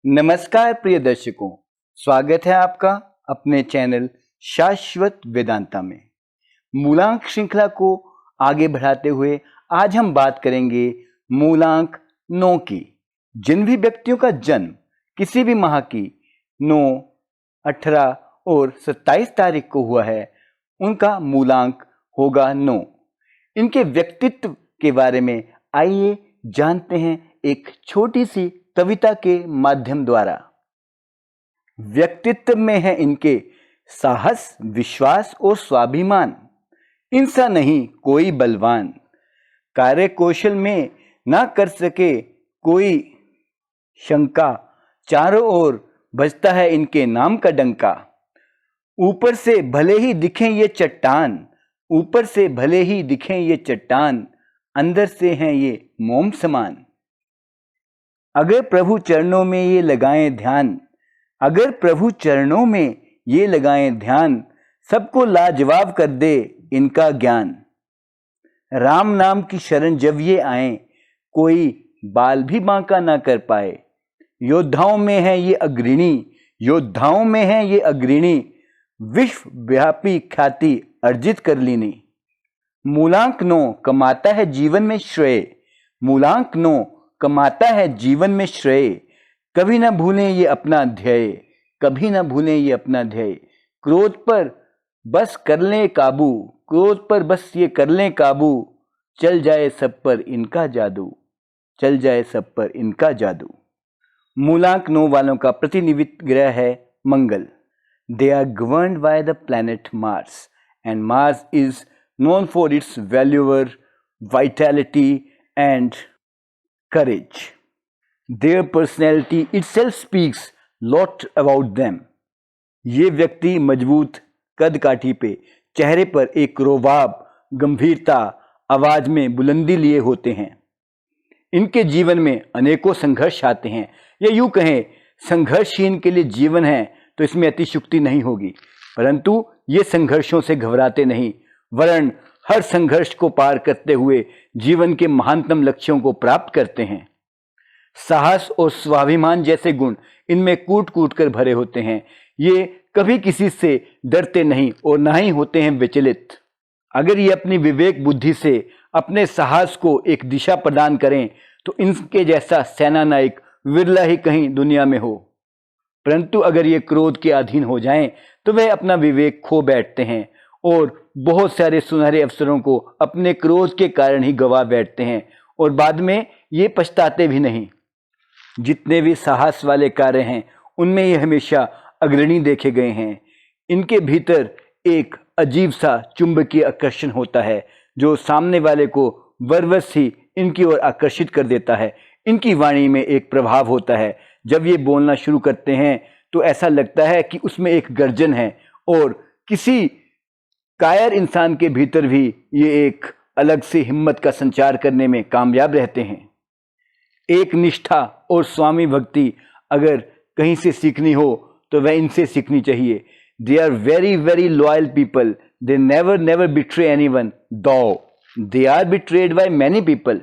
नमस्कार प्रिय दर्शकों, स्वागत है आपका अपने चैनल शाश्वत वेदांता में। मूलांक श्रृंखला को आगे बढ़ाते हुए आज हम बात करेंगे मूलांक 9 की। जिन भी व्यक्तियों का जन्म किसी भी माह की 9, 18 और 27 तारीख को हुआ है, उनका मूलांक होगा 9। इनके व्यक्तित्व के बारे में आइए जानते हैं एक छोटी सी कविता के माध्यम द्वारा। व्यक्तित्व में है इनके साहस, विश्वास और स्वाभिमान। इनसा नहीं कोई बलवान, कार्य कौशल में ना कर सके कोई शंका। चारों ओर बजता है इनके नाम का डंका। ऊपर से भले ही दिखें ये चट्टान, ऊपर से भले ही दिखें ये चट्टान, अंदर से हैं ये मोम समान। अगर प्रभु चरणों में ये लगाएं ध्यान, अगर प्रभु चरणों में ये लगाएं ध्यान, सबको लाजवाब कर दे इनका ज्ञान। राम नाम की शरण जब ये आए, कोई बाल भी बांका ना कर पाए। योद्धाओं में है ये अग्रणी, योद्धाओं में है ये अग्रणी, विश्वव्यापी ख्याति अर्जित कर लीनी। मूलांक 9 कमाता है जीवन में श्रेय, मूलांक 9 कमाता है जीवन में श्रेय। कभी ना भूलें ये अपना ध्येय, कभी ना भूलें ये अपना ध्येय। क्रोध पर बस कर लें काबू, क्रोध पर बस ये कर लें काबू, चल जाए सब पर इनका जादू, चल जाए सब पर इनका जादू। मूलांक 9 वालों का प्रतिनिधित्व ग्रह है Mangal. They are governed by the planet Mars and Mars is known for its valuable vitality and courage. Their personality itself speaks lot about them. ये व्यक्ति मजबूत कद काठी पे, चेहरे पर एक रोबाब, गंभीरता, आवाज में बुलंदी लिए होते हैं। इनके जीवन में अनेकों संघर्ष आते हैं। या यूं कहें, संघर्षहीन के लिए जीवन है तो इसमें अतिशुक्ति नहीं होगी, परंतु ये संघर्षों से घबराते नहीं, वरन हर संघर्ष को पार करते हुए जीवन के महानतम लक्ष्यों को प्राप्त करते हैं। साहस और स्वाभिमान जैसे गुण इनमें कूट कूट कर भरे होते हैं। ये कभी किसी से डरते नहीं और ना ही होते हैं विचलित। अगर ये अपनी विवेक बुद्धि से अपने साहस को एक दिशा प्रदान करें तो इनके जैसा सेना नायक विरला ही कहीं दुनिया में हो। परंतु अगर ये क्रोध के अधीन हो जाएं तो वह अपना विवेक खो बैठते हैं और बहुत सारे सुनहरे अवसरों को अपने क्रोध के कारण ही गवा बैठते हैं और बाद में ये पछताते भी नहीं। जितने भी साहस वाले कार्य हैं उनमें ये हमेशा अग्रणी देखे गए हैं। इनके भीतर एक अजीब सा चुंबकीय आकर्षण होता है जो सामने वाले को बरबस ही इनकी ओर आकर्षित कर देता है। इनकी वाणी में एक प्रभाव होता है। जब ये बोलना शुरू करते हैं तो ऐसा लगता है कि उसमें एक गर्जन है और किसी कायर इंसान के भीतर भी ये एक अलग सी हिम्मत का संचार करने में कामयाब रहते हैं। एक निष्ठा और स्वामी भक्ति अगर कहीं से सीखनी हो तो वह इनसे सीखनी चाहिए। They are very very loyal people, they never betray anyone, though they are betrayed by many people.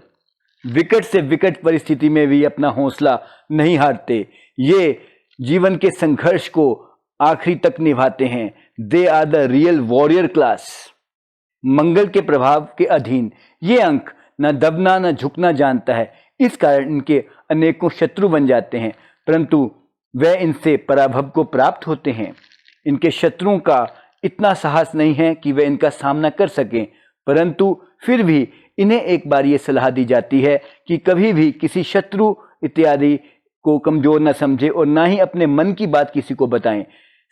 विकट से विकट परिस्थिति में भी अपना हौसला नहीं हारते। ये जीवन के संघर्ष को आखिरी तक निभाते हैं। They are the real warrior class. Mangal के प्रभाव के अधीन ये अंक न दबना न झुकना जानता है। इस कारण इनके अनेकों शत्रु बन जाते हैं, परंतु वह इनसे पराभव को प्राप्त होते हैं। इनके शत्रुओं का इतना साहस नहीं है कि वे इनका सामना कर सकें, परंतु फिर भी इन्हें एक बार ये सलाह दी जाती है कि कभी भी किसी शत्रु इत्यादि को कमजोर न समझे और ना ही अपने मन की बात किसी को बताएं।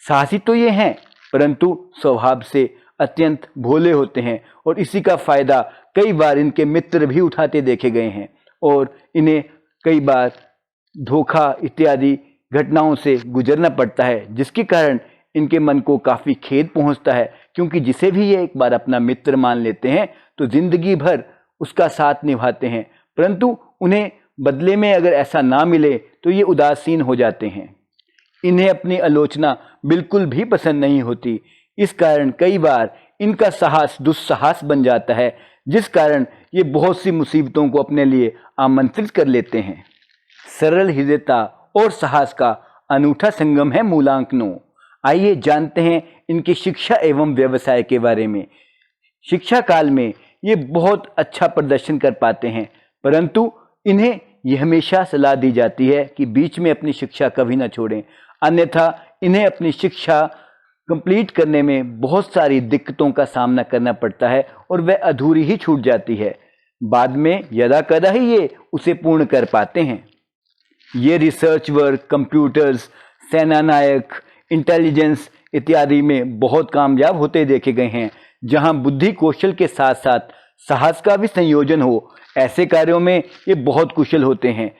साहसी तो ये हैं, परंतु स्वभाव से अत्यंत भोले होते हैं और इसी का फायदा कई बार इनके मित्र भी उठाते देखे गए हैं और इन्हें कई बार धोखा इत्यादि घटनाओं से गुजरना पड़ता है, जिसके कारण इनके मन को काफ़ी खेद पहुंचता है। क्योंकि जिसे भी ये एक बार अपना मित्र मान लेते हैं तो जिंदगी भर उसका साथ निभाते हैं, परंतु उन्हें बदले में अगर ऐसा ना मिले तो ये उदासीन हो जाते हैं। इन्हें अपनी आलोचना बिल्कुल भी पसंद नहीं होती। इस कारण कई बार इनका साहस दुस्साहस बन जाता है, जिस कारण ये बहुत सी मुसीबतों को अपने लिए आमंत्रित कर लेते हैं। सरल हृदयता और साहस का अनूठा संगम है मूलांक 9। आइए जानते हैं इनकी शिक्षा एवं व्यवसाय के बारे में। शिक्षा काल में ये बहुत अच्छा प्रदर्शन कर पाते हैं, परंतु इन्हें यह हमेशा सलाह दी जाती है कि बीच में अपनी शिक्षा कभी ना छोड़ें, अन्यथा इन्हें अपनी शिक्षा कंप्लीट करने में बहुत सारी दिक्कतों का सामना करना पड़ता है और वह अधूरी ही छूट जाती है। बाद में यदा कदा ही ये उसे पूर्ण कर पाते हैं। ये रिसर्च वर्क, कंप्यूटर्स, सेना नायक, इंटेलिजेंस इत्यादि में बहुत कामयाब होते देखे गए हैं। जहां बुद्धि कौशल के साथ साथ साहस का भी संयोजन हो, ऐसे कार्यों में ये बहुत कुशल होते हैं।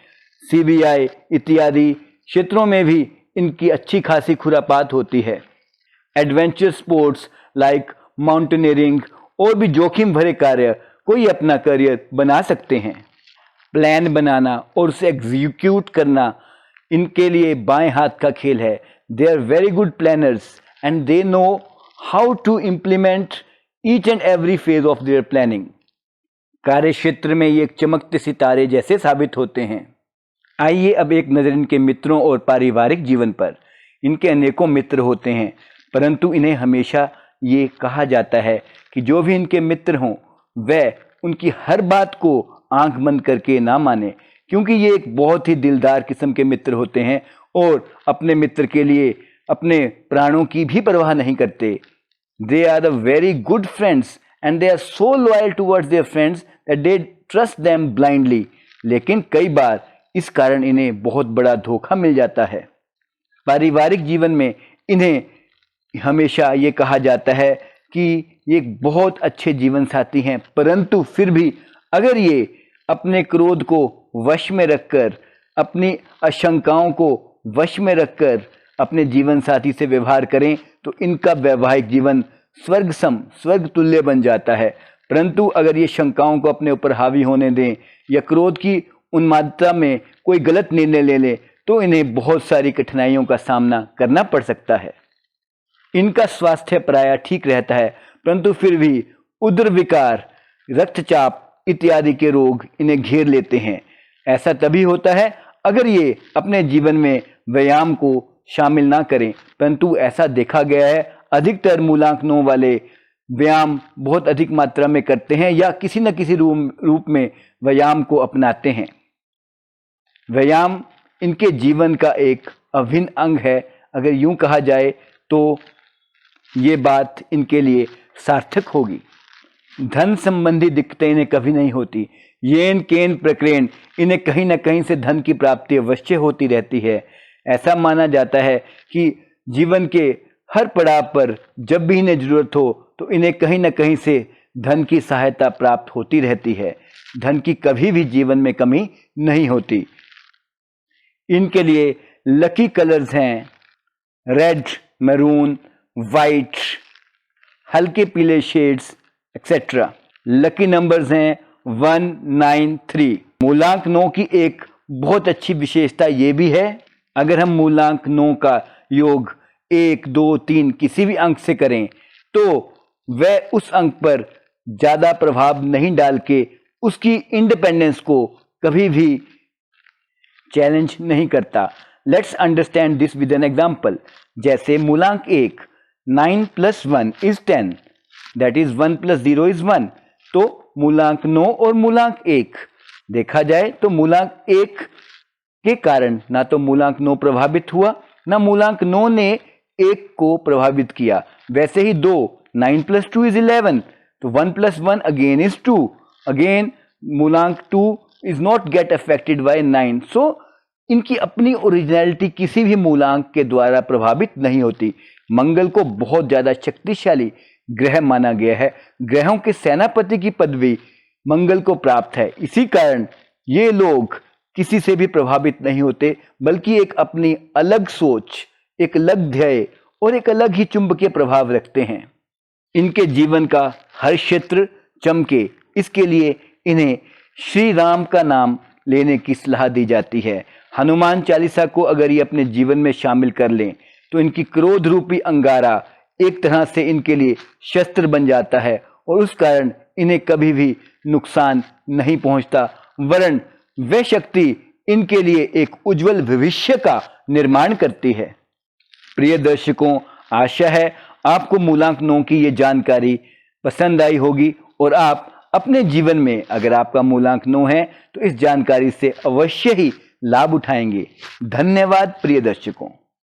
सीबीआई इत्यादि क्षेत्रों में भी इनकी अच्छी खासी खुरापात होती है। एडवेंचर स्पोर्ट्स लाइक माउंटेनियरिंग और भी जोखिम भरे कार्य कोई अपना करियर बना सकते हैं। प्लान बनाना और उसे एग्जीक्यूट करना इनके लिए बाएं हाथ का खेल है। They are very good planners and they know how to implement each and every phase of their planning. कार्य क्षेत्र में ये एक चमकते सितारे जैसे साबित होते हैं। आइए अब एक नज़र इनके मित्रों और पारिवारिक जीवन पर। इनके अनेकों मित्र होते हैं, परंतु इन्हें हमेशा ये कहा जाता है कि जो भी इनके मित्र हों वह उनकी हर बात को आंख बंद करके ना माने, क्योंकि ये एक बहुत ही दिलदार किस्म के मित्र होते हैं और अपने मित्र के लिए अपने प्राणों की भी परवाह नहीं करते। They are the very good friends and they are so loyal towards their friends that they trust them blindly. लेकिन कई बार इस कारण इन्हें बहुत बड़ा धोखा मिल जाता है। पारिवारिक जीवन में इन्हें हमेशा ये कहा जाता है कि ये एक बहुत अच्छे जीवन साथी हैं, परंतु फिर भी अगर ये अपने क्रोध को वश में रखकर, अपनी आशंकाओं को वश में रखकर अपने जीवन साथी से व्यवहार करें तो इनका वैवाहिक जीवन स्वर्ग सम, स्वर्ग तुल्य बन जाता है। परंतु अगर ये शंकाओं को अपने ऊपर हावी होने दें या क्रोध की उन्मादता में कोई गलत निर्णय ले लें तो इन्हें बहुत सारी कठिनाइयों का सामना करना पड़ सकता है। इनका स्वास्थ्य प्रायः ठीक रहता है, परंतु फिर भी उदर विकार, रक्तचाप इत्यादि के रोग इन्हें घेर लेते हैं। ऐसा तभी होता है अगर ये अपने जीवन में व्यायाम को शामिल ना करें, परंतु ऐसा देखा गया है अधिकतर मूलांक 9 वाले व्यायाम बहुत अधिक मात्रा में करते हैं या किसी न किसी रूप में व्यायाम को अपनाते हैं। व्यायाम इनके जीवन का एक अभिन्न अंग है। अगर यूं कहा जाए तो ये बात इनके लिए सार्थक होगी। धन संबंधी दिक्कतें इन्हें कभी नहीं होती। येन केन प्रकरण इन्हें कहीं ना कहीं से धन की प्राप्ति अवश्य होती रहती है। ऐसा माना जाता है कि जीवन के हर पड़ाव पर जब भी इन्हें जरूरत हो तो इन्हें कहीं ना कहीं से धन की सहायता प्राप्त होती रहती है। धन की कभी भी जीवन में कमी नहीं होती। इनके लिए लकी कलर्स हैं रेड, मैरून, वाइट, हल्के पीले शेड्स एक्सेट्रा। लकी नंबर्स हैं 1, 9, 3। मूलांक 9 की एक बहुत अच्छी विशेषता ये भी है, अगर हम मूलांक 9 का योग 1, 2, 3 किसी भी अंक से करें तो वह उस अंक पर ज़्यादा प्रभाव नहीं डाल के उसकी इंडिपेंडेंस को कभी भी चैलेंज नहीं करता। Let's understand this with an example. जैसे मूलांक 1, 9 + 1 = 10, दैट इज 1 + 0 = 1। तो मूलांक 9 और मूलांक 1 देखा जाए तो मूलांक 1 के कारण ना तो मूलांक 9 प्रभावित हुआ, ना मूलांक 9 ने 1 को प्रभावित किया। वैसे ही 2, 9 + 2 = 11, तो 1 + 1 again is 2। अगेन मूलांक 2 is not get affected by 9। सो इनकी अपनी ओरिजिनलिटी किसी भी मूलांक के द्वारा प्रभावित नहीं होती। मंगल को बहुत ज्यादा शक्तिशाली ग्रह माना गया है। ग्रहों के सेनापति की पदवी मंगल को प्राप्त है। इसी कारण ये लोग किसी से भी प्रभावित नहीं होते, बल्कि एक अपनी अलग सोच, एक अलग ध्येय और एक अलग ही चुंबकीय प्रभाव रखते हैं। इनके जीवन का हर क्षेत्र चमके, इसके लिए इन्हें श्री राम का नाम लेने की सलाह दी जाती है। हनुमान चालीसा को अगर ये अपने जीवन में शामिल कर लें तो इनकी क्रोध रूपी अंगारा एक तरह से इनके लिए शस्त्र बन जाता है और उस कारण इन्हें कभी भी नुकसान नहीं पहुंचता, वरन वह शक्ति इनके लिए एक उज्जवल भविष्य का निर्माण करती है। प्रिय दर्शकों, आशा है आपको मूलांक 9 की ये जानकारी पसंद आई होगी और आप अपने जीवन में, अगर आपका मूलांक 9 है तो इस जानकारी से अवश्य ही लाभ उठाएंगे। धन्यवाद प्रिय दर्शकों।